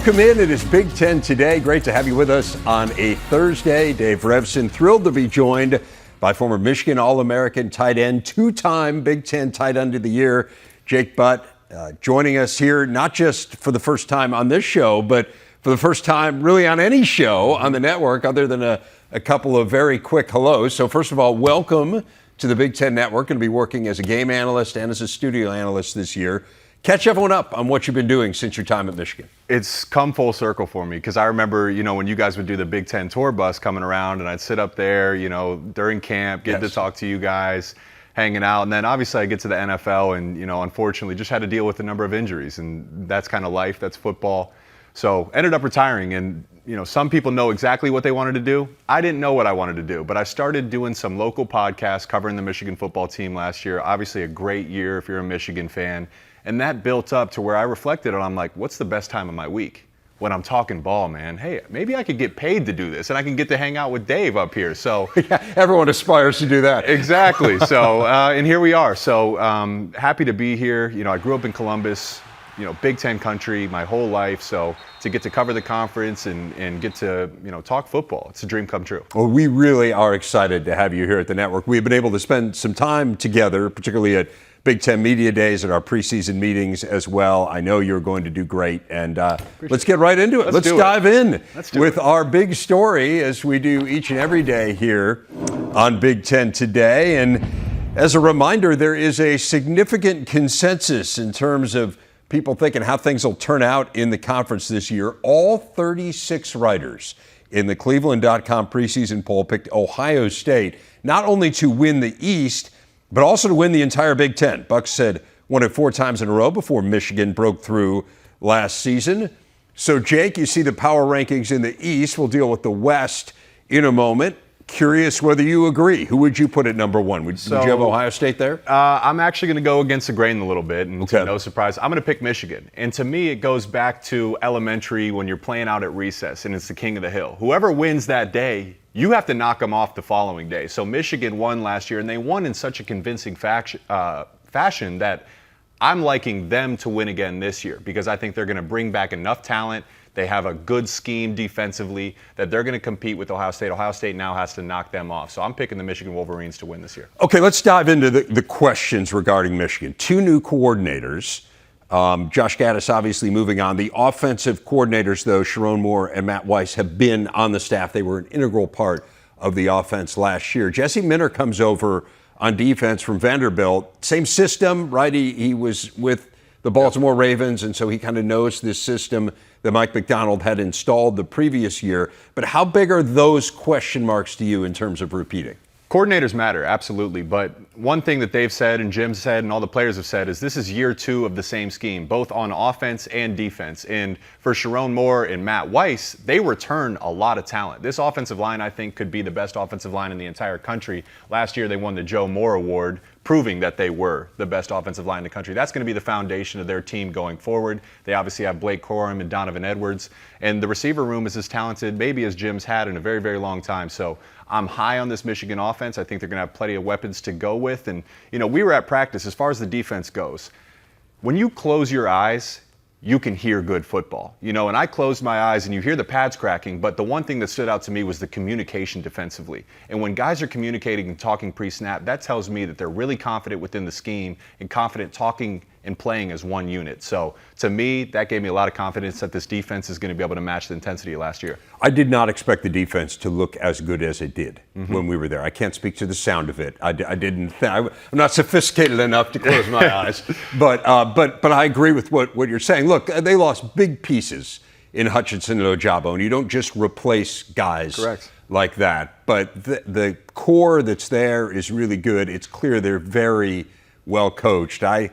Welcome in. It is Big Ten Today. Great to have you with us on a Thursday. Dave Revson, thrilled to be joined by former Michigan All-American tight end, two-time Big Ten tight end of the year, Jake Butt, joining us here, not just for the first time on this show, but for the first time really on any show on the network other than a couple of very quick hellos. So first of all, welcome to the Big Ten Network. Going to be working as a game analyst and as a studio analyst this year. Catch everyone up on what you've been doing since your time at Michigan. It's come full circle for me because I remember, when you guys would do the Big Ten tour bus coming around and I'd sit up there, during camp, get to talk to you guys, hanging out. And then obviously I get to the NFL and, unfortunately just had to deal with a number of injuries. And that's kind of life. That's football. So ended up retiring. And, some people know exactly what they wanted to do. I didn't know what I wanted to do, but I started doing some local podcasts covering the Michigan football team last year. Obviously a great year if you're a Michigan fan. And that built up to where I reflected on, I'm like, what's the best time of my week? When I'm talking ball, man. Hey, maybe I could get paid to do this, and I can get to hang out with Dave up here. So yeah, everyone aspires to do that. Exactly. So, and here we are. So happy to be here. I grew up in Columbus, Big Ten country my whole life. So to get to cover the conference and get to, talk football, it's a dream come true. Well, we really are excited to have you here at the network. We've been able to spend some time together, particularly at Big Ten Media Days and our preseason meetings as well. I know you're going to do great, and let's get right into it. Let's dive in with our big story as we do each and every day here on Big Ten Today. And as a reminder, there is a significant consensus in terms of people thinking how things will turn out in the conference this year. All 36 writers in the Cleveland.com preseason poll picked Ohio State not only to win the East, but also to win the entire Big Ten. Bucks said won it 4 times in a row before Michigan broke through last season. So, Jake, you see the power rankings in the East. We'll deal with the West in a moment. Curious whether you agree. Who would you put at number one? Would you have Ohio State there? I'm actually going to go against the grain a little bit, and to no surprise, I'm going to pick Michigan. And to me, it goes back to elementary when you're playing out at recess, and it's the king of the hill. Whoever wins that day, you have to knock them off the following day. So Michigan won last year, and they won in such a convincing fashion that I'm liking them to win again this year because I think they're going to bring back enough talent. They have a good scheme defensively that they're going to compete with Ohio State. Ohio State now has to knock them off. So I'm picking the Michigan Wolverines to win this year. Okay, let's dive into the questions regarding Michigan. 2 new coordinators. Josh Gaddis obviously moving on. The offensive coordinators, though, Sharon Moore and Matt Weiss, have been on the staff. They were an integral part of the offense last year. Jesse Minter comes over on defense from Vanderbilt. Same system, right? He was with the Baltimore Ravens, and so he kind of knows this system that Mike McDonald had installed the previous year. But how big are those question marks to you in terms of repeating? Coordinators matter, absolutely. But one thing that they've said and Jim said and all the players have said is this is year 2 of the same scheme, both on offense and defense. And for Sharon Moore and Matt Weiss, they return a lot of talent. This offensive line, I think, could be the best offensive line in the entire country. Last year, they won the Joe Moore Award, proving that they were the best offensive line in the country. That's going to be the foundation of their team going forward. They obviously have Blake Corum and Donovan Edwards. And the receiver room is as talented, maybe as Jim's had in a very, very long time. So I'm high on this Michigan offense. I think they're going to have plenty of weapons to go with. And, we were at practice as far as the defense goes. When you close your eyes, you can hear good football. And I closed my eyes and you hear the pads cracking, but the one thing that stood out to me was the communication defensively. And when guys are communicating and talking pre-snap, that tells me that they're really confident within the scheme and confident talking and playing as one unit. So to me, that gave me a lot of confidence that this defense is going to be able to match the intensity of last year. I did not expect the defense to look as good as it did when we were there. I can't speak to the sound of it. I'm not sophisticated enough to close my eyes. But I agree with what you're saying. Look, they lost big pieces in Hutchinson and Ojabo, and you don't just replace guys like that. But the core that's there is really good. It's clear they're very well coached. I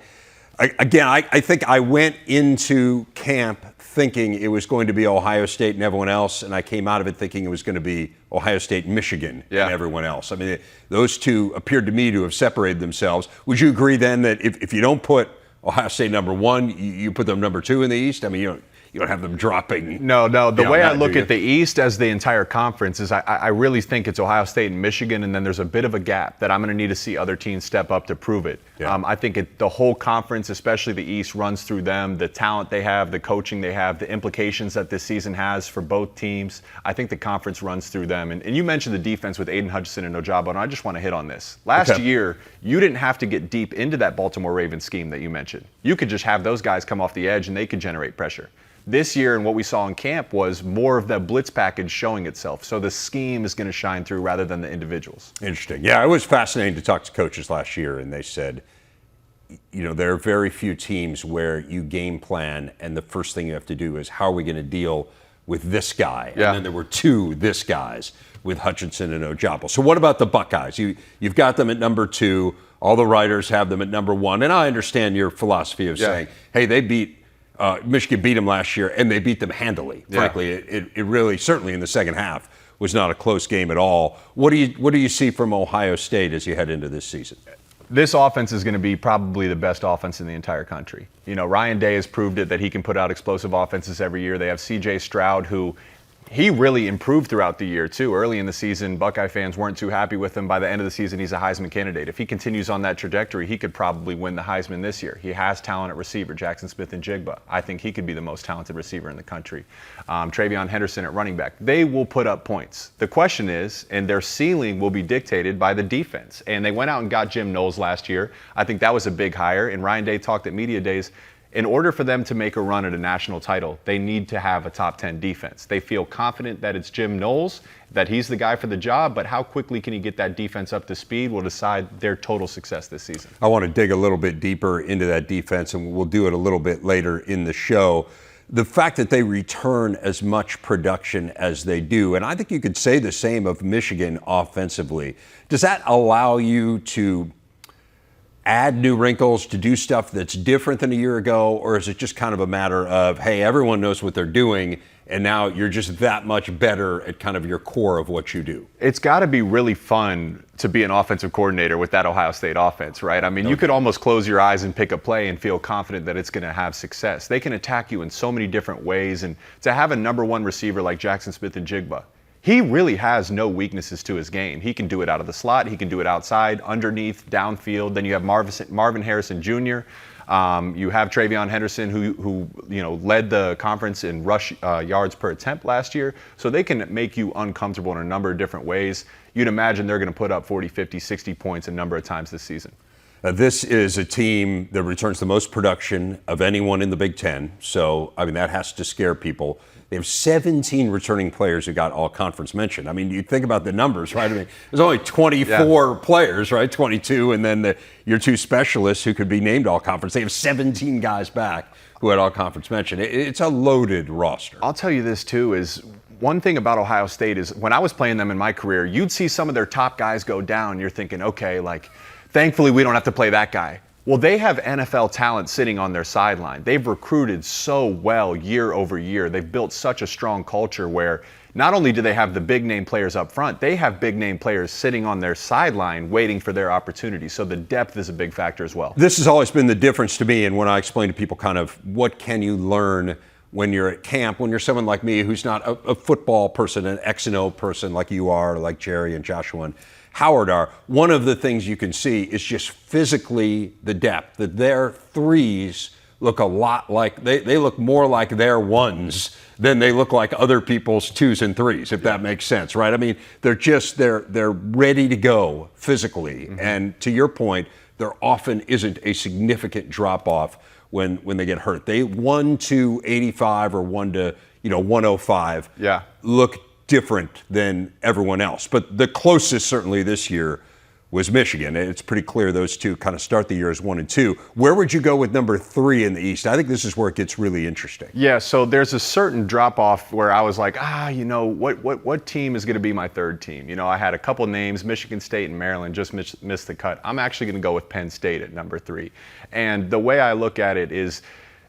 think I went into camp thinking it was going to be Ohio State and everyone else, and I came out of it thinking it was going to be Ohio State, Michigan, and everyone else. I mean, those two appeared to me to have separated themselves. Would you agree then that if you don't put Ohio State number 1, you put them number 2 in the East? I mean, you don't have them dropping. No. The way I that, look do you? at the East as the entire conference is I really think it's Ohio State and Michigan, and then there's a bit of a gap that I'm going to need to see other teams step up to prove it. Yeah. I think the whole conference, especially the East, runs through them. The talent they have, the coaching they have, the implications that this season has for both teams. I think the conference runs through them. And you mentioned the defense with Aiden Hutchinson and Ojabo, and I just want to hit on this. Last year, you didn't have to get deep into that Baltimore Ravens scheme that you mentioned. You could just have those guys come off the edge and they could generate pressure. This year, and what we saw in camp was more of that blitz package showing itself. So the scheme is going to shine through rather than the individuals. Interesting. Yeah, it was fascinating to talk to coaches last year, and they said, there are very few teams where you game plan and the first thing you have to do is how are we going to deal with this guy? Yeah. And then there were two this guys with Hutchinson and Ojabo. So what about the Buckeyes? You've got them at number 2. All the writers have them at number 1. And I understand your philosophy of saying, hey, Michigan beat them last year, and they beat them handily. Yeah. Frankly, it really, certainly in the second half, was not a close game at all. What do you see from Ohio State as you head into this season? This offense is going to be probably the best offense in the entire country. Ryan Day has proved it that he can put out explosive offenses every year. They have C.J. Stroud, who he really improved throughout the year, too. Early in the season, Buckeye fans weren't too happy with him. By the end of the season, he's a Heisman candidate. If he continues on that trajectory, he could probably win the Heisman this year. He has talent at receiver, Jackson Smith and Jigba. I think he could be the most talented receiver in the country. Travion Henderson at running back. They will put up points. The question is, and their ceiling will be dictated by the defense. And they went out and got Jim Knowles last year. I think that was a big hire. And Ryan Day talked at media days. In order for them to make a run at a national title, they need to have a top 10 defense. They feel confident that it's Jim Knowles, that he's the guy for the job, but how quickly can he get that defense up to speed will decide their total success this season. I want to dig a little bit deeper into that defense, and we'll do it a little bit later in the show. The fact that they return as much production as they do, and I think you could say the same of Michigan offensively, does that allow you to add new wrinkles, to do stuff that's different than a year ago, or is it just kind of a matter of, hey, everyone knows what they're doing, and now you're just that much better at kind of your core of what you do? It's got to be really fun to be an offensive coordinator with that Ohio State offense, right? I mean, you could almost close your eyes and pick a play and feel confident that it's going to have success. They can attack you in so many different ways, and to have a number 1 receiver like Jackson Smith and Jigba, he really has no weaknesses to his game. He can do it out of the slot. He can do it outside, underneath, downfield. Then you have Marvin Harrison Jr. You have Travion Henderson, who led the conference in rush yards per attempt last year. So they can make you uncomfortable in a number of different ways. You'd imagine they're going to put up 40, 50, 60 points a number of times this season. This is a team that returns the most production of anyone in the Big Ten. So, that has to scare people. They have 17 returning players who got all-conference mention. You think about the numbers, right? There's only 24 players, right? 22, and then your 2 specialists who could be named all-conference. They have 17 guys back who had all-conference mention. It's a loaded roster. I'll tell you this, too, is one thing about Ohio State is when I was playing them in my career, you'd see some of their top guys go down. You're thinking, okay, thankfully we don't have to play that guy. Well, they have NFL talent sitting on their sideline. They've recruited so well year over year. They've built such a strong culture where not only do they have the big name players up front, they have big name players sitting on their sideline waiting for their opportunity. So the depth is a big factor as well. This has always been the difference to me, and when I explain to people kind of what can you learn when you're at camp, when you're someone like me who's not a football person, an X and O person like you are, like Jerry and Joshua and Howard are, one of the things you can see is just physically the depth, that their 3s look a lot like, they look more like their 1s than they look like other people's 2s and 3s, if that makes sense, right? They're ready to go physically. Mm-hmm. And to your point, there often isn't a significant drop-off when they get hurt. They 1 to 85 or 1 to 105 look different than everyone else. But the closest certainly this year was Michigan. It's pretty clear those two kind of start the year as 1 and 2. Where would you go with number 3 in the East? I think this is where it gets really interesting. Yeah, so there's a certain drop-off where I was like, what team is going to be my 3rd team? I had a couple names, Michigan State and Maryland just missed the cut. I'm actually going to go with Penn State at number 3. And the way I look at it is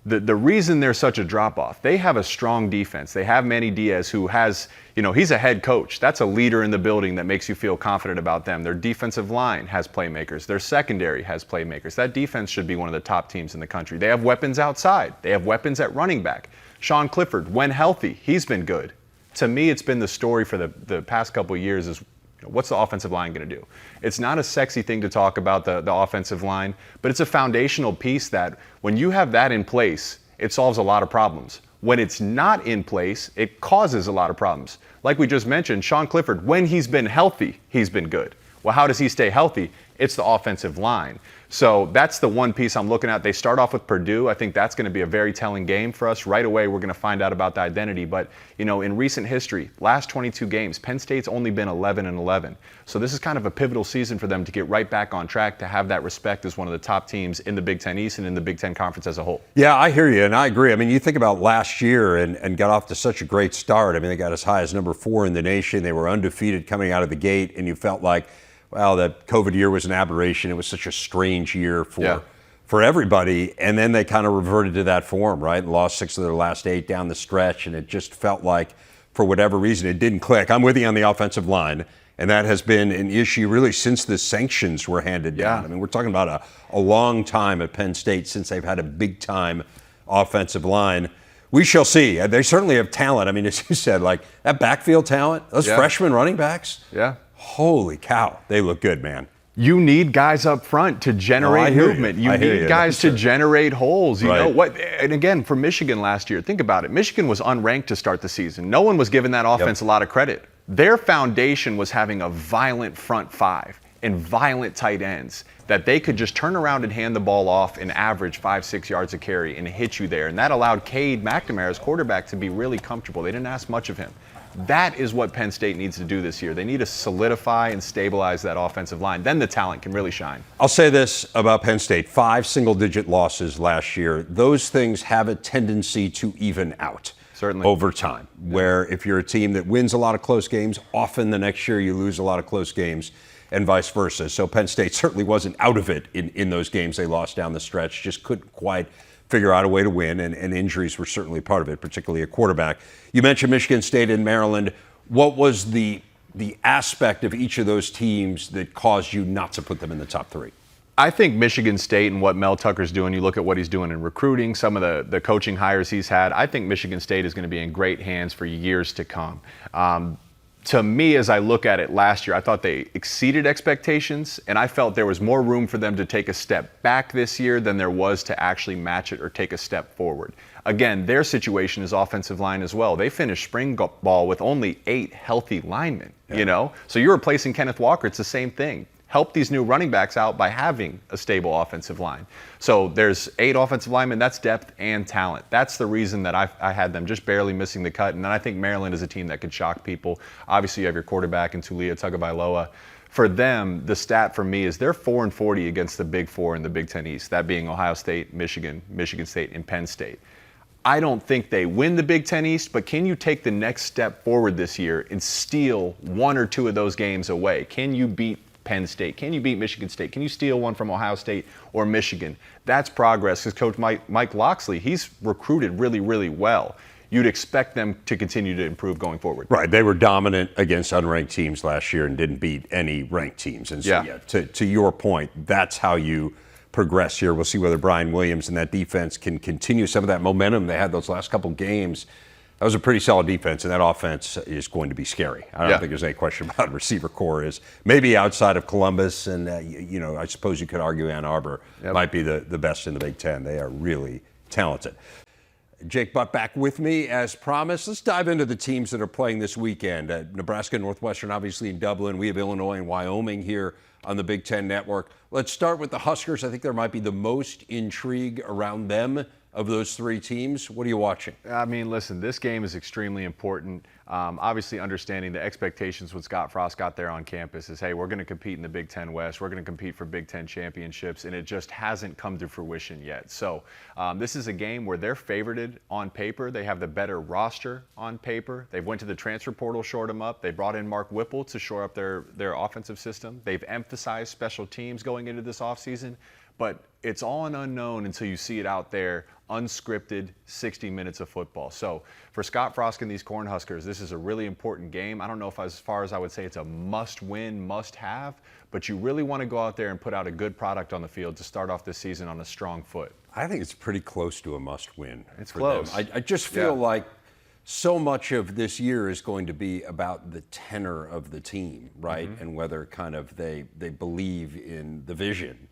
the reason there's such a drop-off, they have a strong defense. They have Manny Diaz, who has, he's a head coach. That's a leader in the building that makes you feel confident about them. Their defensive line has playmakers. Their secondary has playmakers. That defense should be one of the top teams in the country. They have weapons outside. They have weapons at running back. Sean Clifford, when healthy, he's been good. To me, it's been the story for the past couple of years is, what's the offensive line going to do? It's not a sexy thing to talk about the offensive line, but it's a foundational piece that when you have that in place, it solves a lot of problems. When it's not in place, it causes a lot of problems. Like we just mentioned, Sean Clifford, when he's been healthy, he's been good. Well, how does he stay healthy? It's the offensive line. So that's the one piece I'm looking at. They start off with Purdue. I think that's going to be a very telling game for us. Right away, we're going to find out about the identity. But, in recent history, last 22 games, Penn State's only been 11-11. So this is kind of a pivotal season for them to get right back on track, to have that respect as one of the top teams in the Big Ten East and in the Big Ten Conference as a whole. Yeah, I hear you, and I agree. I mean, you think about last year and got off to such a great start. I mean, they got as high as number 4 in the nation. They were undefeated coming out of the gate, and you felt like, well, that COVID year was an aberration. It was such a strange year for everybody. And then they kind of reverted to that form, right? And lost 6 of their last 8 down the stretch. And it just felt like, for whatever reason, it didn't click. I'm with you on the offensive line. And that has been an issue really since the sanctions were handed down. I mean, we're talking about a long time at Penn State since they've had a big-time offensive line. We shall see. They certainly have talent. I mean, as you said, like that backfield talent, those freshman running backs. Yeah. Holy cow, they look good, man. You need guys up front to generate movement. You need guys to generate holes. You know what? And again, for Michigan last year, think about it. Michigan was unranked to start the season. No one was giving that offense a lot of credit. Their foundation was having a violent front 5 and violent tight ends that they could just turn around and hand the ball off and average 5-6 yards a carry and hit you there. And that allowed Cade McNamara's quarterback to be really comfortable. They didn't ask much of him. That is what Penn State needs to do this year. They need to solidify and stabilize that offensive line. Then the talent can really shine. I'll say this about Penn State. 5 single-digit losses last year. Those things have a tendency to even out. Certainly. Over time, where if you're a team that wins a lot of close games, often the next year you lose a lot of close games and vice versa. So Penn State certainly wasn't out of it in those games they lost down the stretch, just couldn't quite figure out a way to win, and injuries were certainly part of it, particularly a quarterback. You mentioned Michigan State and Maryland. What was the aspect of each of those teams that caused you not to put them in the top 3? I think Michigan State and what Mel Tucker's doing, you look at what he's doing in recruiting, some of the coaching hires he's had, I think Michigan State is going to be in great hands for years to come. To me, as I look at it last year, I thought they exceeded expectations, and I felt there was more room for them to take a step back this year than there was to actually match it or take a step forward. Again, their situation is offensive line as well. They finished spring ball with only 8 healthy linemen, So you're replacing Kenneth Walker. It's the same thing. Help these new running backs out by having a stable offensive line. So there's 8 offensive linemen. That's depth and talent. That's the reason that I had them just barely missing the cut. And then I think Maryland is a team that could shock people. Obviously, you have your quarterback in Tulia Tagovailoa. For them, the stat for me is they're 4-40 against the Big 4 in the Big Ten East, that being Ohio State, Michigan, Michigan State, and Penn State. I don't think they win the Big Ten East, but can you take the next step forward this year and steal 1 or 2 of those games away? Can you beat Penn State? Can you beat Michigan State? Can you steal one from Ohio State or Michigan? That's progress, because Coach Mike Locksley, he's recruited really, really well. You'd expect them to continue to improve going forward. Right. They were dominant against unranked teams last year and didn't beat any ranked teams. And so, to your point, that's how you progress here. We'll see whether Brian Williams and that defense can continue some of that momentum they had those last couple games. That was a pretty solid defense, and that offense is going to be scary. I don't think there's any question about receiver core is. Maybe outside of Columbus, and I suppose you could argue Ann Arbor might be the best in the Big Ten. They are really talented. Jake Butt back with me as promised. Let's dive into the teams that are playing this weekend. Nebraska, Northwestern, obviously in Dublin. We have Illinois and Wyoming here on the Big Ten Network. Let's start with the Huskers. I think there might be the most intrigue around them of those 3 teams. What are you watching? I mean, listen, this game is extremely important. Obviously, understanding the expectations when Scott Frost got there on campus is, hey, we're going to compete in the Big Ten West. We're going to compete for Big Ten championships, and it just hasn't come to fruition yet. So this is a game where they're favorited on paper. They have the better roster on paper. They went to the transfer portal, shored them up. They brought in Mark Whipple to shore up their offensive system. They've emphasized special teams going into this offseason. But it's all an unknown until you see it out there, unscripted, 60 minutes of football. So for Scott Frost and these Cornhuskers, this is a really important game. I don't know if as far as I would say it's a must-win, must-have, but you really want to go out there and put out a good product on the field to start off this season on a strong foot. I think it's pretty close to a must-win. It's for close. them. I just feel like so much of this year is going to be about the tenor of the team, right? And whether kind of they believe in the vision.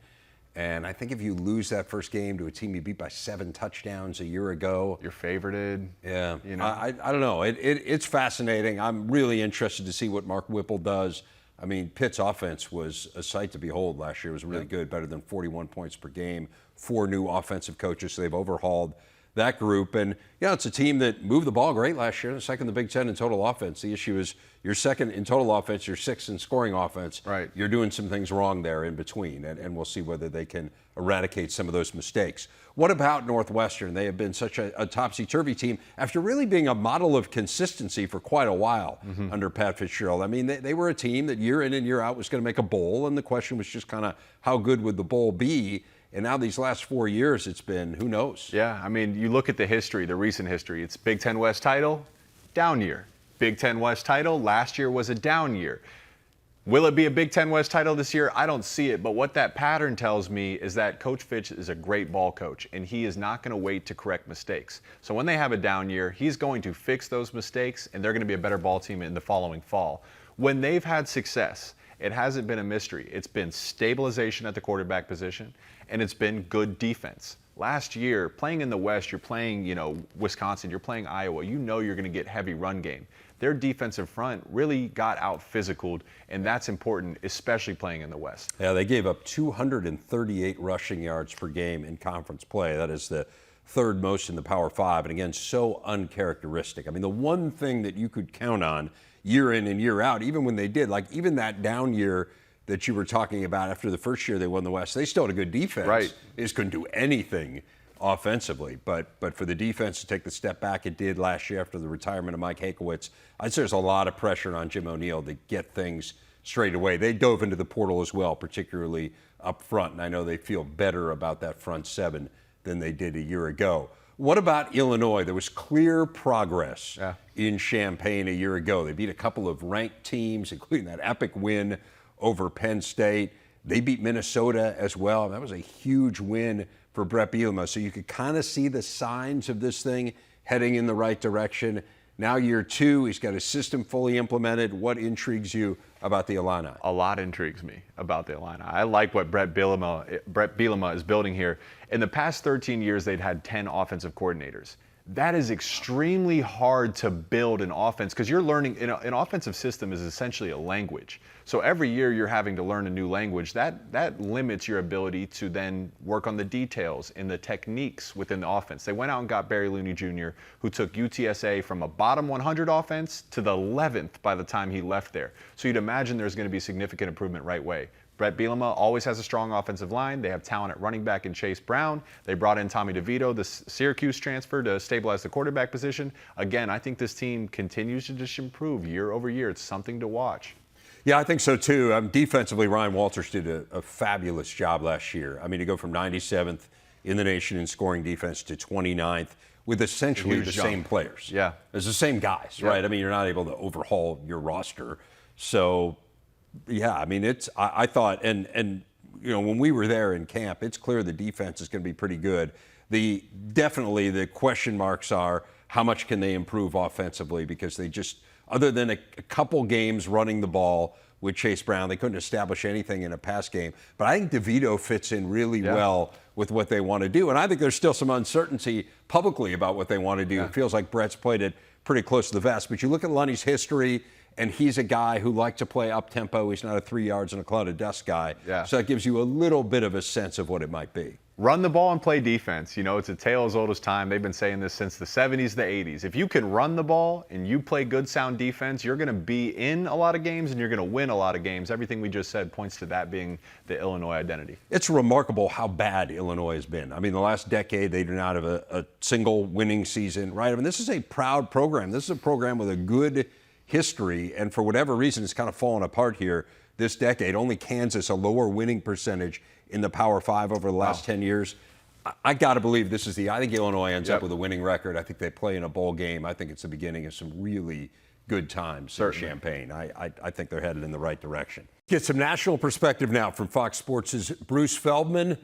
And I think if you lose that first game to a team you beat by 7 touchdowns a year ago, You're favorited. yeah, You know? I don't know. It's fascinating. I'm really interested to see what Mark Whipple does. I mean, Pitt's offense was a sight to behold last year. It was really good, better than 41 points per game. 4 new offensive coaches, so they've overhauled that group. And, yeah, it's a team that moved the ball great last year, second in the Big Ten in total offense. The issue is you're second in total offense, you're 6th in scoring offense. Right. You're doing some things wrong there in between, and we'll see whether they can eradicate some of those mistakes. What about Northwestern? They have been such a topsy-turvy team after really being a model of consistency for quite a while under Pat Fitzgerald. I mean, they were a team that year in and year out was going to make a bowl, and the question was just kind of how good would the bowl be? And now these last 4 years, it's been, who knows? Yeah, I mean, you look at the history, the recent history. It's Big Ten West title, down year. Big Ten West title, last year was a down year. Will it be a Big Ten West title this year? I don't see it, but what that pattern tells me is that Coach Fitch is a great ball coach, and he is not going to wait to correct mistakes. So when they have a down year, he's going to fix those mistakes, and they're going to be a better ball team in the following fall. When they've had success, it hasn't been a mystery. It's been stabilization at the quarterback position, and it's been good defense. Last year, playing in the West, you're playing, Wisconsin, you're playing Iowa. You know you're going to get heavy run game. Their defensive front really got out physicaled, and that's important, especially playing in the West. Yeah, they gave up 238 rushing yards per game in conference play. That is the third most in the Power Five, and again, so uncharacteristic. I mean, the one thing that you could count on year in and year out, even when they did, like even that down year that you were talking about after the first year they won the West, they still had a good defense. Right. They just couldn't do anything offensively. But for the defense to take the step back it did last year after the retirement of Mike Hakowitz, I'd say there's a lot of pressure on Jim O'Neill to get things straight away. They dove into the portal as well, particularly up front, and I know they feel better about that front seven than they did a year ago. What about Illinois? There was clear progress in Champaign a year ago. They beat a couple of ranked teams, including that epic win over Penn State. They beat Minnesota as well. That was a huge win for Brett Bielema. So you could kind of see the signs of this thing heading in the right direction. Now year 2, he's got his system fully implemented. What intrigues you about the Illini? A lot intrigues me about the Illini. I like what Brett Bielema is building here. In the past 13 years, they'd had 10 offensive coordinators. That is extremely hard to build an offense because you're learning, an offensive system is essentially a language. So every year you're having to learn a new language. That limits your ability to then work on the details and the techniques within the offense. They went out and got Barry Looney Jr., who took UTSA from a bottom 100 offense to the 11th by the time he left there. So you'd imagine there's going to be significant improvement right away. Brett Bielema always has a strong offensive line. They have talent at running back in Chase Brown. They brought in Tommy DeVito, the Syracuse transfer, to stabilize the quarterback position. Again, I think this team continues to just improve year over year. It's something to watch. Yeah, I think so too. Defensively, Ryan Walters did a fabulous job last year. I mean, to go from 97th in the nation in scoring defense to 29th with essentially the same players. Yeah. It's the same guys, right? I mean, you're not able to overhaul your roster. So, yeah, I mean, I thought, and when we were there in camp, it's clear the defense is going to be pretty good. Definitely the question marks are how much can they improve offensively, because they just, other than a couple games running the ball with Chase Brown, they couldn't establish anything in a pass game. But I think DeVito fits in really well with what they want to do. And I think there's still some uncertainty publicly about what they want to do. It feels like Brett's played it pretty close to the vest. But you look at Lunny's history, and he's a guy who likes to play up-tempo. He's not a 3 yards in a cloud of dust guy. So that gives you a little bit of a sense of what it might be. Run the ball and play defense. It's a tale as old as time. They've been saying this since the 70s, the 80s. If you can run the ball and you play good, sound defense, you're going to be in a lot of games and you're going to win a lot of games. Everything we just said points to that being the Illinois identity. It's remarkable how bad Illinois has been. I mean, the last decade, they do not have a single winning season, right? I mean, this is a proud program. This is a program with a good history, and for whatever reason, it's kind of fallen apart here this decade. Only Kansas, a lower winning percentage in the Power Five over the last 10 years. I got to believe this is I think Illinois ends up with a winning record. I think they play in a bowl game. I think it's the beginning of some really good times in Champaign. I think they're headed in the right direction. Get some national perspective now from Fox Sports' Bruce Feldman.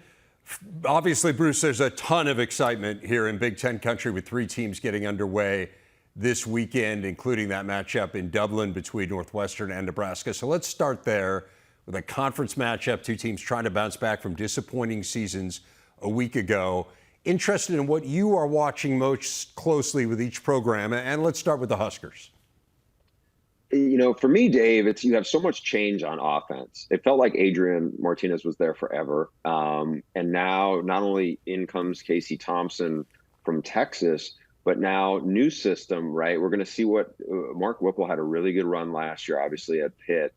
Obviously, Bruce, there's a ton of excitement here in Big Ten country with 3 teams getting underway this weekend, including that matchup in Dublin between Northwestern and Nebraska. So let's start there with a conference matchup, 2 teams trying to bounce back from disappointing seasons a week ago. Interested in what you are watching most closely with each program, and let's start with the Huskers. For me, Dave, you have so much change on offense. It felt like Adrian Martinez was there forever. And now not only in comes Casey Thompson from Texas, but now new system, right? We're going to see what Mark Whipple had a really good run last year, obviously at Pitt.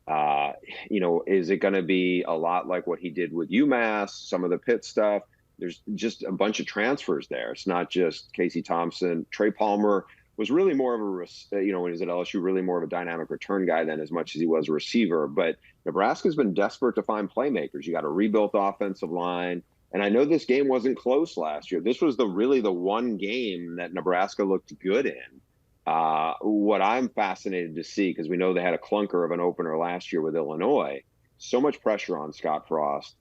Is it going to be a lot like what he did with UMass, some of the Pitt stuff? There's just a bunch of transfers there. It's not just Casey Thompson. Trey Palmer was really more of when he was at LSU, really more of a dynamic return guy than as much as he was a receiver. But Nebraska's been desperate to find playmakers. You got a rebuilt offensive line. And I know this game wasn't close last year. This was really the one game that Nebraska looked good in. What I'm fascinated to see, because we know they had a clunker of an opener last year with Illinois, so much pressure on Scott Frost.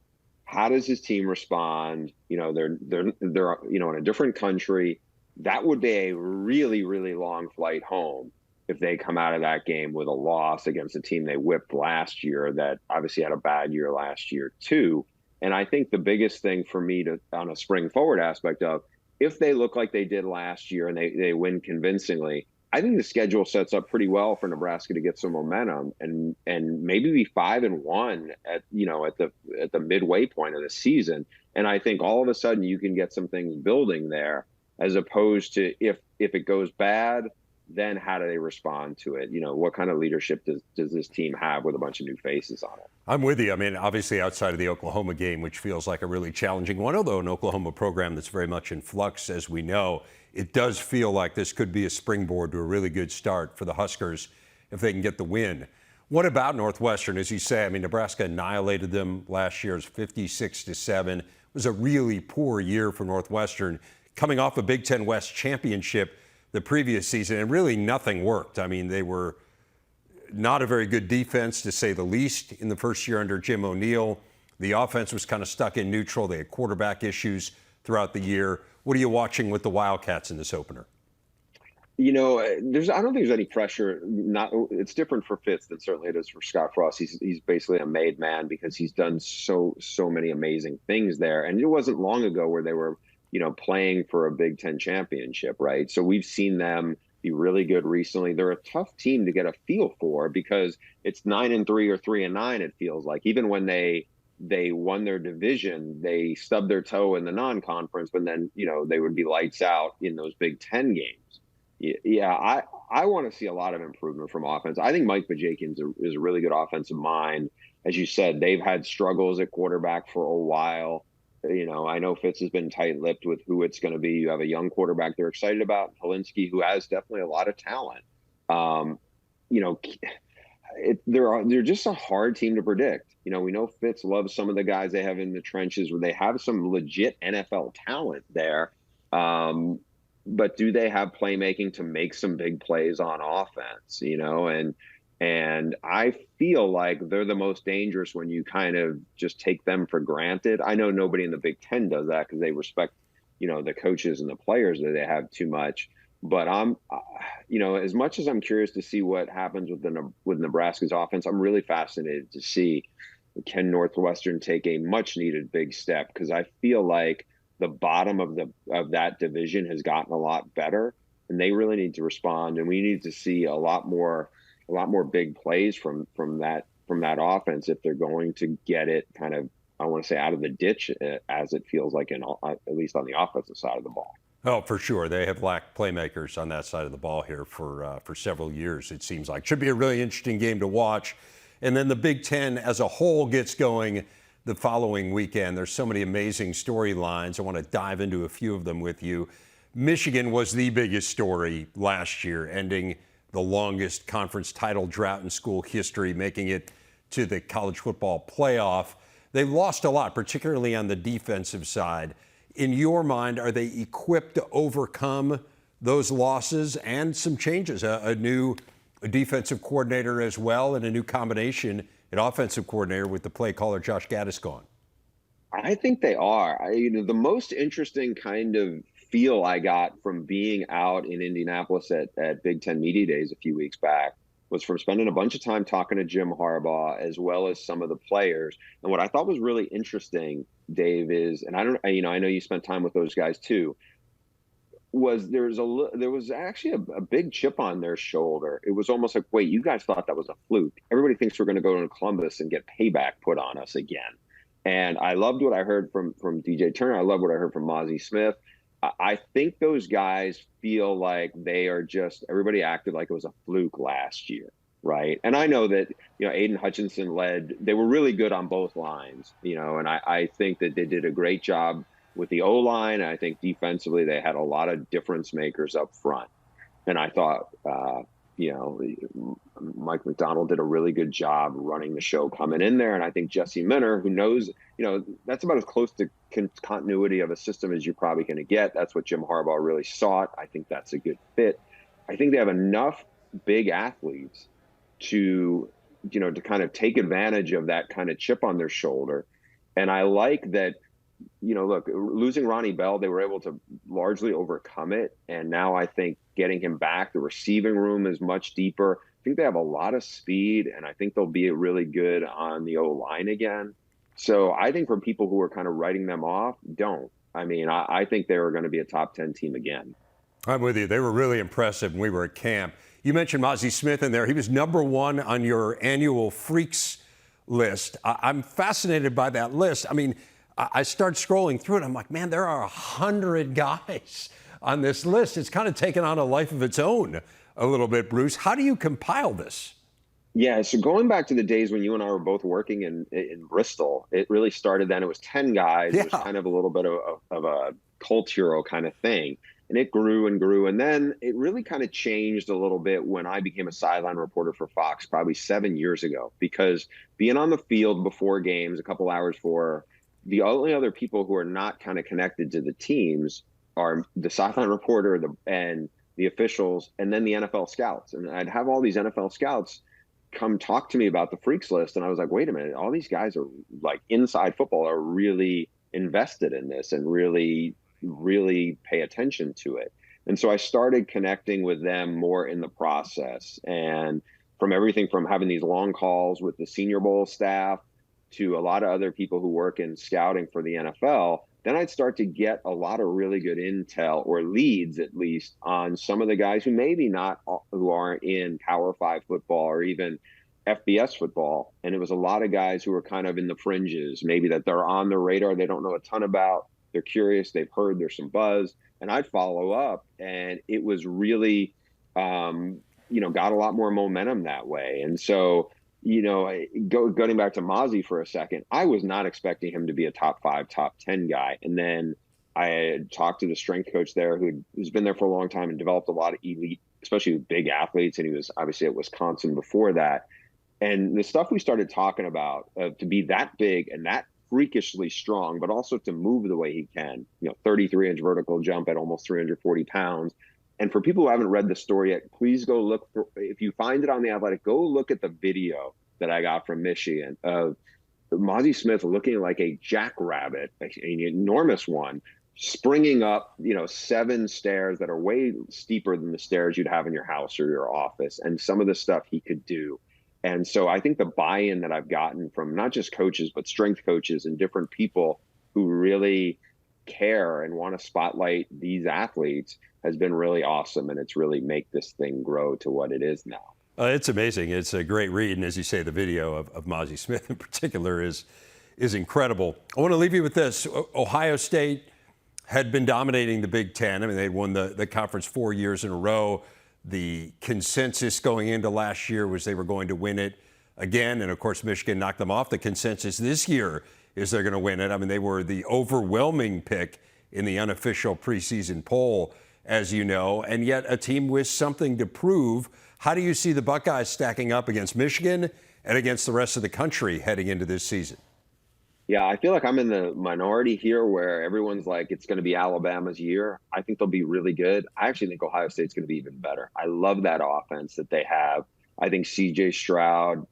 How does his team respond? They're in a different country. That would be a really, really long flight home if they come out of that game with a loss against a team they whipped last year that obviously had a bad year last year too. And I think the biggest thing for me on a spring forward aspect of, if they look like they did last year and they win convincingly, I think the schedule sets up pretty well for Nebraska to get some momentum and maybe be 5-1 at the midway point of the season. And I think all of a sudden you can get some things building there, as opposed to if it goes bad, then how do they respond to it? What kind of leadership does this team have with a bunch of new faces on it? I'm with you. I mean, obviously outside of the Oklahoma game, which feels like a really challenging one, although an Oklahoma program that's very much in flux, as we know, it does feel like this could be a springboard to a really good start for the Huskers if they can get the win. What about Northwestern? As you say, I mean, Nebraska annihilated them last year. It was 56-7. It was a really poor year for Northwestern, coming off a Big Ten West championship the previous season, and really nothing worked. I mean, they were not a very good defense, to say the least, in the first year under Jim O'Neill. The offense was kind of stuck in neutral. They had quarterback issues throughout the year. What are you watching with the Wildcats in this opener? I don't think there's any pressure. It's different for Fitz than certainly it is for Scott Frost. He's basically a made man because he's done so many amazing things there. And it wasn't long ago where they were playing for a Big Ten championship, right? So we've seen them be really good recently. They're a tough team to get a feel for because it's 9-3 or 3-9. It feels like even when they won their division, they stubbed their toe in the non-conference, but then they would be lights out in those Big Ten games. Yeah, I want to see a lot of improvement from offense. I think Mike Bajakian is a really good offensive mind. As you said, they've had struggles at quarterback for a while. I know Fitz has been tight-lipped with who it's going to be. You have a young quarterback they're excited about, Helinski, who has definitely a lot of talent. They're just a hard team to predict. We know Fitz loves some of the guys they have in the trenches where they have some legit NFL talent there. But do they have playmaking to make some big plays on offense? And I feel like they're the most dangerous when you kind of just take them for granted. I know nobody in the Big Ten does that because they respect, the coaches and the players that they have too much. But as much as I'm curious to see what happens with Nebraska's offense, I'm really fascinated to see, can Northwestern take a much needed big step? Because I feel like the bottom of that division has gotten a lot better, and they really need to respond. And we need to see a lot more big plays from that offense if they're going to get it kind of, I want to say, out of the ditch, as it feels like at least on the offensive side of the ball. Oh, for sure. They have lacked playmakers on that side of the ball here for several years, it seems like. Should be a really interesting game to watch. And then the Big Ten as a whole gets going the following weekend. There's so many amazing storylines. I want to dive into a few of them with you. Michigan was the biggest story last year, ending the longest conference title drought in school history, making it to the college football playoff. They lost a lot, particularly on the defensive side. In your mind, are they equipped to overcome those losses and some changes? A new defensive coordinator as well, and a new combination at offensive coordinator with the play caller Josh Gaddis gone. I think they are. The most interesting kind of feel I got from being out in Indianapolis at Big Ten Media Days a few weeks back was from spending a bunch of time talking to Jim Harbaugh as well as some of the players. And what I thought was really interesting, Dave, is, and I know you spent time with those guys too, was there was actually a big chip on their shoulder. It was almost like, wait, you guys thought that was a fluke. Everybody thinks we're going to go to Columbus and get payback put on us again. And I loved what I heard from DJ Turner. I love what I heard from Mozzie Smith. I think those guys feel like they are just, everybody acted like it was a fluke last year, right? And I know that, Aiden Hutchinson they were really good on both lines, and I think that they did a great job with the O-line. I think defensively they had a lot of difference makers up front. And I thought, Mike McDonald did a really good job running the show coming in there. And I think Jesse Minter, who knows, that's about as close to continuity of a system as you're probably going to get. That's what Jim Harbaugh really sought. I think that's a good fit. I think they have enough big athletes to kind of take advantage of that kind of chip on their shoulder. And I like that, look, losing Ronnie Bell, they were able to largely overcome it. And now I think getting him back, the receiving room is much deeper. I think they have a lot of speed, and I think they'll be really good on the O-line again. So I think for people who are kind of writing them off, don't. I mean, I think they were going to be a top 10 team again. I'm with you. They were really impressive when we were at camp. You mentioned Mozzie Smith in there. He was #1 on your annual Freaks list. I'm fascinated by that list. I mean, I start scrolling through it. I'm like, man, there are 100 guys on this list. It's kind of taken on a life of its own a little bit, Bruce. How do you compile this? Yeah, so going back to the days when you and I were both working in Bristol, it really started then. It was 10 guys. Yeah. It was kind of a little bit of a cult hero kind of thing. And it grew and grew. And then it really kind of changed a little bit when I became a sideline reporter for Fox probably 7 years ago, because being on the field before games, a couple hours before, the only other people who are not kind of connected to the teams are the sideline reporter and the officials, and then the NFL scouts. And I'd have all these NFL scouts come talk to me about the Freaks list. And I was like, wait a minute, all these guys are like inside football are really invested in this and really, really pay attention to it. And so I started connecting with them more in the process. And from everything from having these long calls with the Senior Bowl staff to a lot of other people who work in scouting for the NFL, then I'd start to get a lot of really good intel, or leads at least, on some of the guys who maybe not, who aren't in Power 5 football or even FBS football. And it was a lot of guys who were kind of in the fringes, maybe that they're on the radar, they don't know a ton about, they're curious, they've heard there's some buzz. And I'd follow up, and it was really, got a lot more momentum that way. And so, going back to Mozzie for a second, I was not expecting him to be a top 5, top 10 guy. And then I had talked to the strength coach there who's been there for a long time and developed a lot of elite, especially with big athletes. And he was obviously at Wisconsin before that. And the stuff we started talking about, to be that big and that freakishly strong, but also to move the way he can, 33-inch vertical jump at almost 340 pounds. And for people who haven't read the story yet, please go look if you find it on The Athletic, go look at the video that I got from Michigan of Mozzie Smith looking like a jackrabbit, an enormous one, springing up, 7 stairs that are way steeper than the stairs you'd have in your house or your office, and some of the stuff he could do. And so I think the buy-in that I've gotten from not just coaches, but strength coaches and different people who really care and want to spotlight these athletes has been really awesome. And it's really make this thing grow to what it is now. It's amazing. It's a great read. And as you say, the video of Mozzie Smith in particular is incredible. I want to leave you with this. Ohio State had been dominating the Big Ten. I mean, they'd won the conference 4 years in a row. The consensus going into last year was they were going to win it again. And of course, Michigan knocked them off. The consensus this year is they're going to win it. I mean, they were the overwhelming pick in the unofficial preseason poll, as you know, and yet a team with something to prove. How do you see the Buckeyes stacking up against Michigan and against the rest of the country heading into this season? Yeah, I feel like I'm in the minority here where everyone's like, it's going to be Alabama's year. I think they'll be really good. I actually think Ohio State's going to be even better. I love that offense that they have. I think CJ Stroud,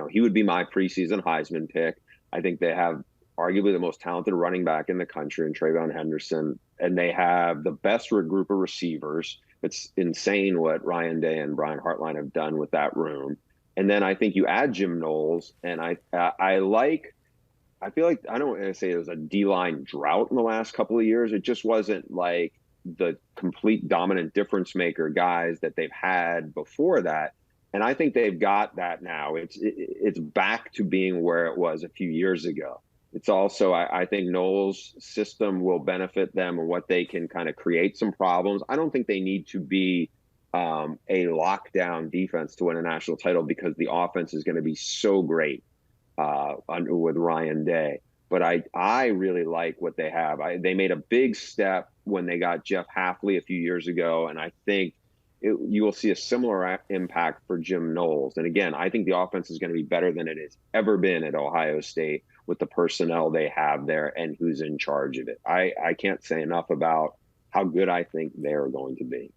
he would be my preseason Heisman pick. I think they have arguably the most talented running back in the country in Trayvon Henderson, and they have the best group of receivers. It's insane what Ryan Day and Brian Hartline have done with that room. And then I think you add Jim Knowles, and I feel like I don't want to say it was a D-line drought in the last couple of years. It just wasn't like the complete dominant difference maker guys that they've had before that. And I think they've got that now. It's back to being where it was a few years ago. It's also, I think Knowles' system will benefit them and what they can kind of create some problems. I don't think they need to be a lockdown defense to win a national title because the offense is going to be so great with Ryan Day. But I really like what they have. They made a big step when they got Jeff Hafley a few years ago, and I think you will see a similar impact for Jim Knowles. And again, I think the offense is going to be better than it has ever been at Ohio State with the personnel they have there and who's in charge of it. I can't say enough about how good I think they're going to be.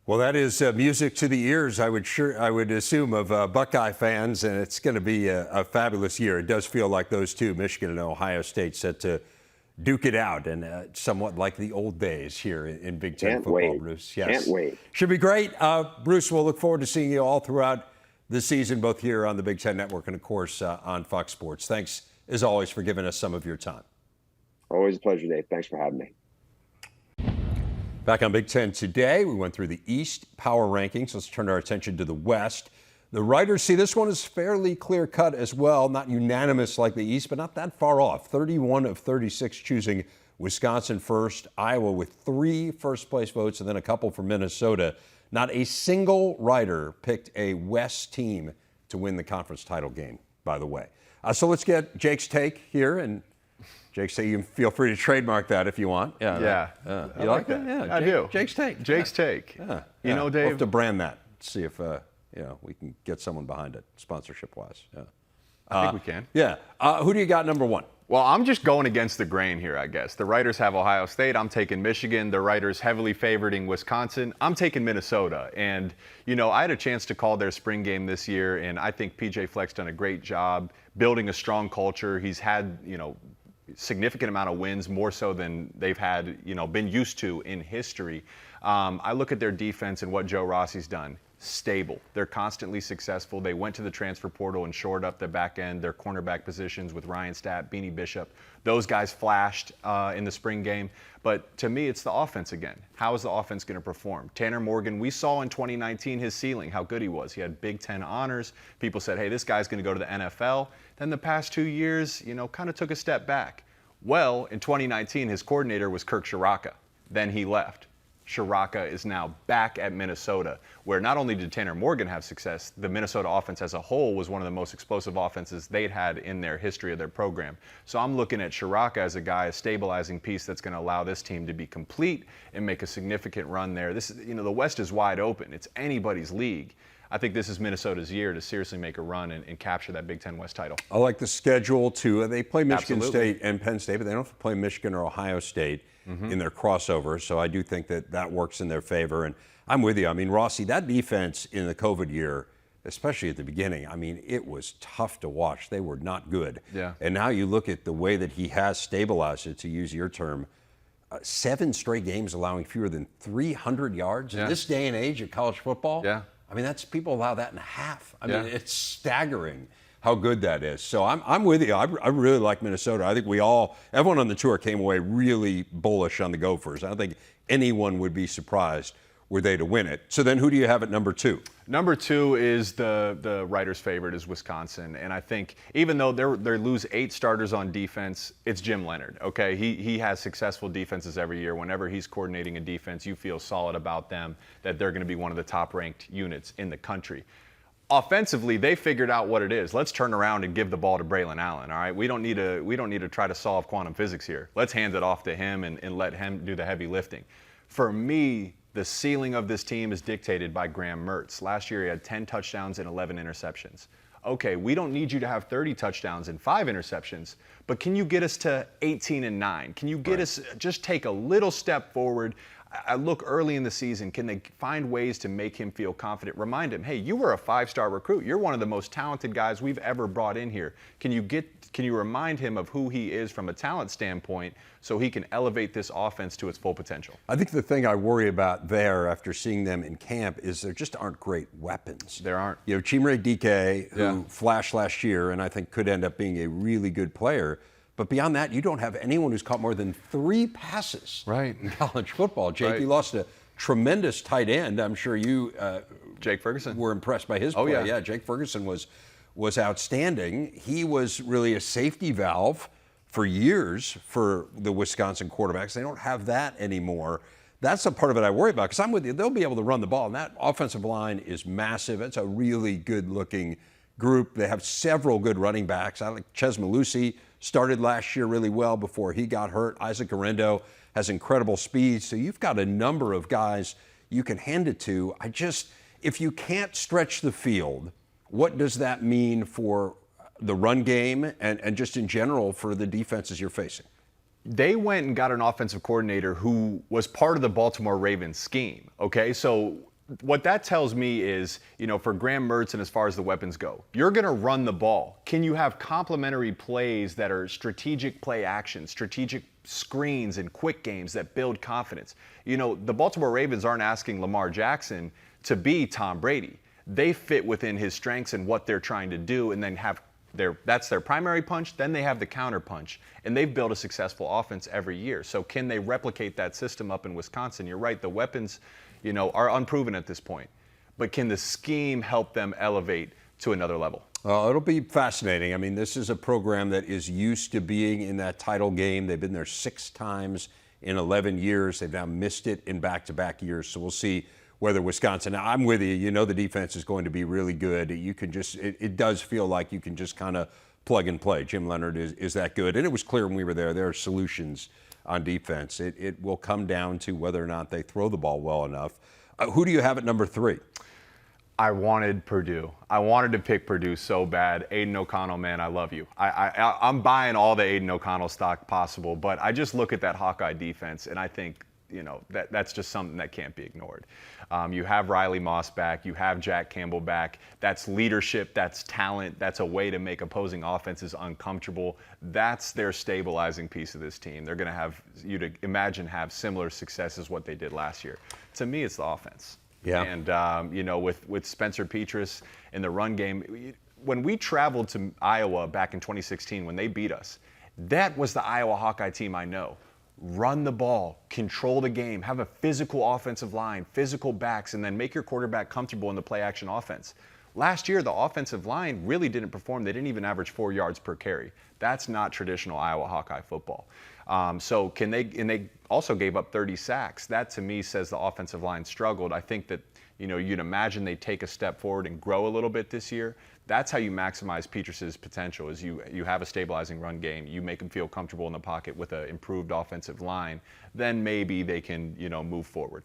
Well, that is music to the ears, I would assume, of Buckeye fans, and it's going to be a fabulous year. It does feel like those two, Michigan and Ohio State, set to duke it out, and somewhat like the old days here in Big Ten football, wait. Bruce. Yes. Can't wait. Should be great. Bruce, we'll look forward to seeing you all throughout the season, both here on the Big Ten Network and, of course, on Fox Sports. Thanks, as always, for giving us some of your time. Always a pleasure, Dave. Thanks for having me. Back on Big Ten today, we went through the East power rankings. Let's turn our attention to the West. The writers see this one as fairly clear-cut as well, not unanimous like the East, but not that far off. 31 of 36 choosing Wisconsin first, Iowa with 3 first-place votes, and then a couple for Minnesota. Not a single writer picked a West team to win the conference title game, by the way. So let's get Jake's take here, and Jake, say you feel free to trademark that if you want. Yeah. You like that? Yeah, I do. Jake's take. Jake's take. Yeah. You know, Dave. We'll have to brand that. See if we can get someone behind it, sponsorship-wise. Yeah. I think we can. Yeah. Who do you got number 1? Well, I'm just going against the grain here, I guess. The writers have Ohio State. I'm taking Michigan. The writers heavily favoring Wisconsin. I'm taking Minnesota. And, I had a chance to call their spring game this year, and I think PJ Fleck's done a great job building a strong culture. He's had, significant amount of wins, more so than they've had, been used to in history. I look at their defense and what Joe Rossi's done. Stable. They're constantly successful. They went to the transfer portal and shored up the back end, their cornerback positions with Ryan Stapp, Beanie Bishop. Those guys flashed in the spring game. But to me, it's the offense again. How is the offense going to perform? Tanner Morgan, we saw in 2019 his ceiling, how good he was. He had Big Ten honors. People said, hey, this guy's going to go to the NFL. Then the past 2 years, kind of took a step back. Well, in 2019, his coordinator was Kirk Ciarrocca. Then he left. Ciarrocca is now back at Minnesota, where not only did Tanner Morgan have success, the Minnesota offense as a whole was one of the most explosive offenses they'd had in their history of their program. So I'm looking at Ciarrocca as a guy, a stabilizing piece that's going to allow this team to be complete and make a significant run there. This, the West is wide open. It's anybody's league. I think this is Minnesota's year to seriously make a run and capture that Big Ten West title. I like the schedule, too. They play Michigan Absolutely. State and Penn State, but they don't have to play Michigan or Ohio State in their crossover. So I do think that works in their favor. And I'm with you. I mean, Rossi, that defense in the COVID year, especially at the beginning, it was tough to watch. They were not good. Yeah. And now you look at the way that he has stabilized it, to use your term, 7 straight games allowing fewer than 300 yards. In this day and age of college football, that's people allow that in half. It's staggering how good that is. So I'm with you. I really like Minnesota. I think everyone on the tour came away really bullish on the Gophers. I don't think anyone would be surprised were they to win it. So then who do you have at number 2? Number 2 is the writer's favorite is Wisconsin. And I think even though they lose 8 starters on defense, it's Jim Leonhard, okay? He has successful defenses every year. Whenever he's coordinating a defense, you feel solid about them, that they're going to be one of the top-ranked units in the country. Offensively, they figured out what it is. Let's turn around and give the ball to Braylon Allen, all right? We don't need to try to solve quantum physics here. Let's hand it off to him and let him do the heavy lifting. For me, the ceiling of this team is dictated by Graham Mertz. Last year, he had 10 touchdowns and 11 interceptions. okay, we don't need you to have 30 touchdowns and 5 interceptions, but can you get us to 18 and 9? Can you get us, just take a little step forward? I look early in the season, can they find ways to make him feel confident? Remind him, hey, you were a 5-star recruit. You're one of the most talented guys we've ever brought in here. Can you remind him of who he is from a talent standpoint so he can elevate this offense to its full potential? I think the thing I worry about there after seeing them in camp is there just aren't great weapons. There aren't. You have Chimere Dike, who flashed last year and I think could end up being a really good player. But beyond that, you don't have anyone who's caught more than 3 passes in college football. Jake, you lost a tremendous tight end. I'm sure you Jake Ferguson were impressed by his play. Yeah, Jake Ferguson was outstanding. He was really a safety valve for years for the Wisconsin quarterbacks. They don't have that anymore. That's the part of it I worry about, because I'm with you. They'll be able to run the ball, and that offensive line is massive. It's a really good-looking group. They have several good running backs. I like Ches Malusi, started last year really well before he got hurt. Isaac Arendo has incredible speed. So you've got a number of guys you can hand it to. If you can't stretch the field, what does that mean for the run game and just in general for the defenses you're facing? They went and got an offensive coordinator who was part of the Baltimore Ravens scheme, okay? So what that tells me is, for Graham Mertz and as far as the weapons go, you're going to run the ball. Can you have complementary plays that are strategic play actions, strategic screens and quick games that build confidence? The Baltimore Ravens aren't asking Lamar Jackson to be Tom Brady. They fit within his strengths and what they're trying to do, and then that's their primary punch. Then they have the counter punch, and they've built a successful offense every year. So can they replicate that system up in Wisconsin? You're right, the weapons are unproven at this point. But can the scheme help them elevate to another level? It'll be fascinating. I mean, this is a program that is used to being in that title game. They've been there 6 times in 11 years. They've now missed it in back-to-back years. So we'll see whether Wisconsin, now I'm with you, the defense is going to be really good. You can it does feel like you can just kind of plug and play. Jim Leonhard is that good. And it was clear when we were there are solutions on defense. It will come down to whether or not they throw the ball well enough. Who do you have at number 3? I wanted Purdue. I wanted to pick Purdue so bad. Aiden O'Connell, man, I love you. I'm buying all the Aiden O'Connell stock possible, but I just look at that Hawkeye defense and I think, that's just something that can't be ignored. You have Riley Moss back. You have Jack Campbell back. That's leadership. That's talent. That's a way to make opposing offenses uncomfortable. That's their stabilizing piece of this team. They're going to have, you'd imagine, have similar success as what they did last year. To me, it's the offense. Yeah. And, with Spencer Petras in the run game, when we traveled to Iowa back in 2016, when they beat us, that was the Iowa Hawkeye team I know. Run the ball, control the game, have a physical offensive line, physical backs, and then make your quarterback comfortable in the play-action offense. Last year, the offensive line really didn't perform. They didn't even average 4 yards per carry. That's not traditional Iowa Hawkeye football. And they also gave up 30 sacks. That, to me, says the offensive line struggled. I think that, you'd imagine they take a step forward and grow a little bit this year. That's how you maximize Petras' potential, is you have a stabilizing run game. You make him feel comfortable in the pocket with an improved offensive line. Then maybe they can, move forward.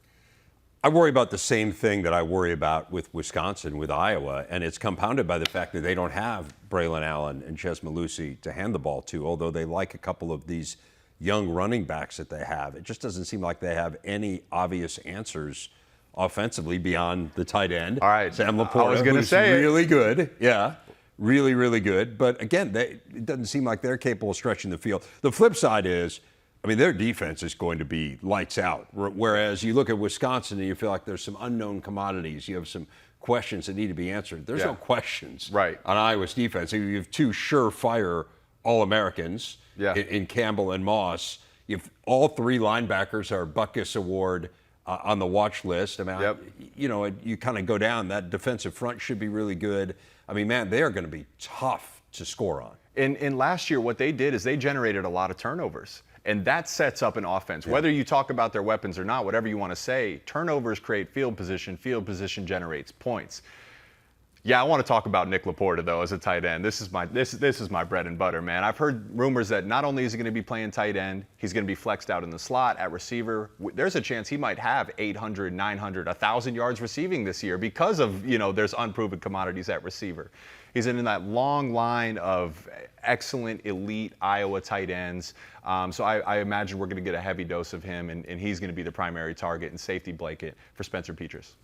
I worry about the same thing that I worry about with Wisconsin, with Iowa, and it's compounded by the fact that they don't have Braylon Allen and Ches Malusi to hand the ball to, although they like a couple of these young running backs that they have. It just doesn't seem like they have any obvious answers offensively beyond the tight end. All right. Sam Laporta, I was going to who's say really good. Yeah, really, really good. But again, it doesn't seem like they're capable of stretching the field. The flip side is, their defense is going to be lights out. Whereas you look at Wisconsin and you feel like there's some unknown commodities. You have some questions that need to be answered. There's no questions on Iowa's defense. You have 2 surefire All-Americans in Campbell and Moss. You have all 3 linebackers are Butkus Award on the watch list. You kind of go down. That defensive front should be really good. They are going to be tough to score on. In last year, what they did is they generated a lot of turnovers. And that sets up an offense. Yeah. Whether you talk about their weapons or not, whatever you want to say, turnovers create field position generates points. Yeah, I want to talk about Nick Laporta though as a tight end. This is my bread and butter, man. I've heard rumors that not only is he going to be playing tight end, he's going to be flexed out in the slot at receiver. There's a chance he might have 800, 900, 1,000 yards receiving this year because of, there's unproven commodities at receiver. He's in that long line of excellent elite Iowa tight ends. So I imagine we're going to get a heavy dose of him, and he's going to be the primary target and safety blanket for Spencer Petras.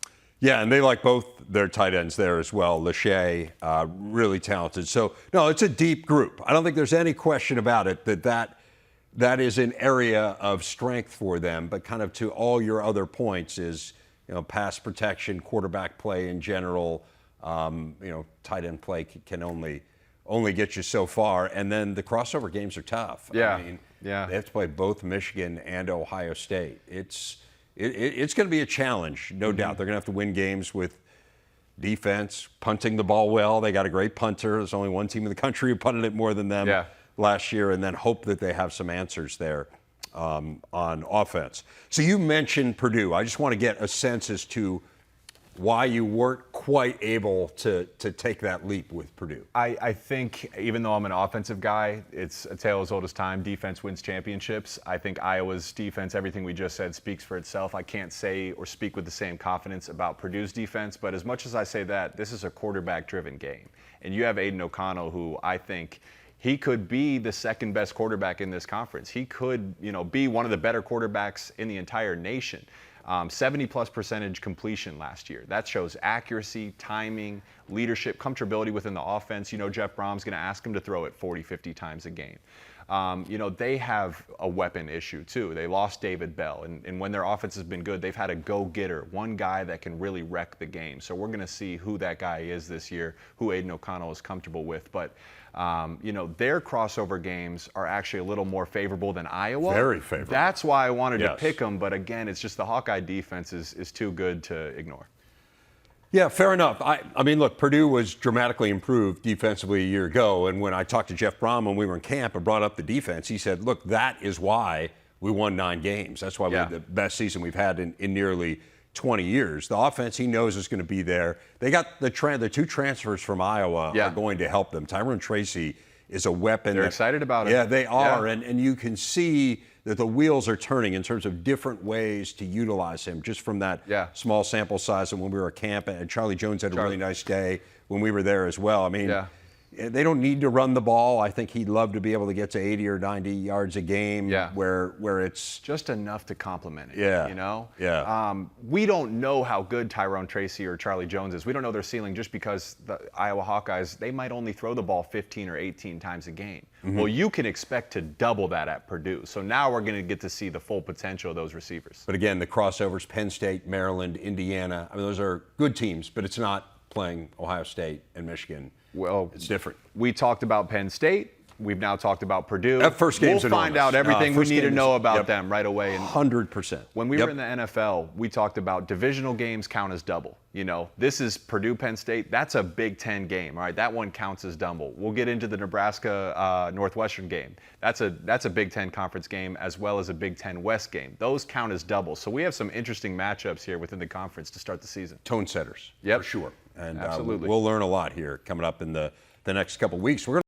Yeah, and they like both their tight ends there as well. Lachey, really talented. So, no, it's a deep group. I don't think there's any question about it that is an area of strength for them. But kind of to all your other points is, pass protection, quarterback play in general. Tight end play can only get you so far. And then the crossover games are tough. Yeah. I mean, yeah. They have to play both Michigan and Ohio State. It's going to be a challenge, no doubt. They're going to have to win games with defense, punting the ball well. They got a great punter. There's only one team in the country who punted it more than them last year, and then hope that they have some answers there on offense. So you mentioned Purdue. I just want to get a sense as to why you weren't quite able to take that leap with Purdue. I think even though I'm an offensive guy, it's a tale as old as time. Defense wins championships. I think Iowa's defense, everything we just said, speaks for itself. I can't say or speak with the same confidence about Purdue's defense, but as much as I say that, this is a quarterback-driven game. And you have Aiden O'Connell, who I think he could be the second best quarterback in this conference. He could, be one of the better quarterbacks in the entire nation. 70+% completion last year. That shows accuracy, timing, leadership, comfortability within the offense. Jeff Brom's going to ask him to throw it 40, 50 times a game. They have a weapon issue too. They lost David Bell, and when their offense has been good, they've had a go-getter, one guy that can really wreck the game. So we're going to see who that guy is this year, who Aiden O'Connell is comfortable with. But their crossover games are actually a little more favorable than Iowa. Very favorable. That's why I wanted to pick them. But again, it's just the Hawkeye defense is too good to ignore. Yeah, fair enough. I mean, look, Purdue was dramatically improved defensively a year ago, and when I talked to Jeff Brom when we were in camp and brought up the defense, he said, look, that is why we won 9 games. That's why we had the best season we've had in nearly 20 years. The offense he knows is going to be there. They got the 2 transfers from Iowa are going to help them. Tyrone Tracy is a weapon. They're excited about it. Yeah, they are, and you can see that the wheels are turning in terms of different ways to utilize him just from that small sample size. And when we were at camp, and Charlie Jones had a really nice day when we were there as well. I mean, they don't need to run the ball. I think he'd love to be able to get to 80 or 90 yards a game where it's just enough to complement it. We don't know how good Tyrone Tracy or Charlie Jones is. We don't know their ceiling just because the Iowa Hawkeyes, they might only throw the ball 15 or 18 times a game. Well, you can expect to double that at Purdue. So now we're going to get to see the full potential of those receivers. But again, the crossovers, Penn State, Maryland, Indiana, I mean, those are good teams, but it's not playing Ohio State and Michigan. Well, it's different. We talked about Penn State. We've now talked about Purdue. That first game's We'll find out everything we need to know about them right away. And 100%. When we were in the NFL, we talked about divisional games count as double. This is Purdue-Penn State. That's a Big Ten game, all right? That one counts as double. We'll get into the Nebraska-Northwestern game. That's a Big Ten conference game as well as a Big Ten West game. Those count as double. So we have some interesting matchups here within the conference to start the season. Tone setters, for sure. And absolutely. We'll learn a lot here coming up in the next couple weeks. We're gonna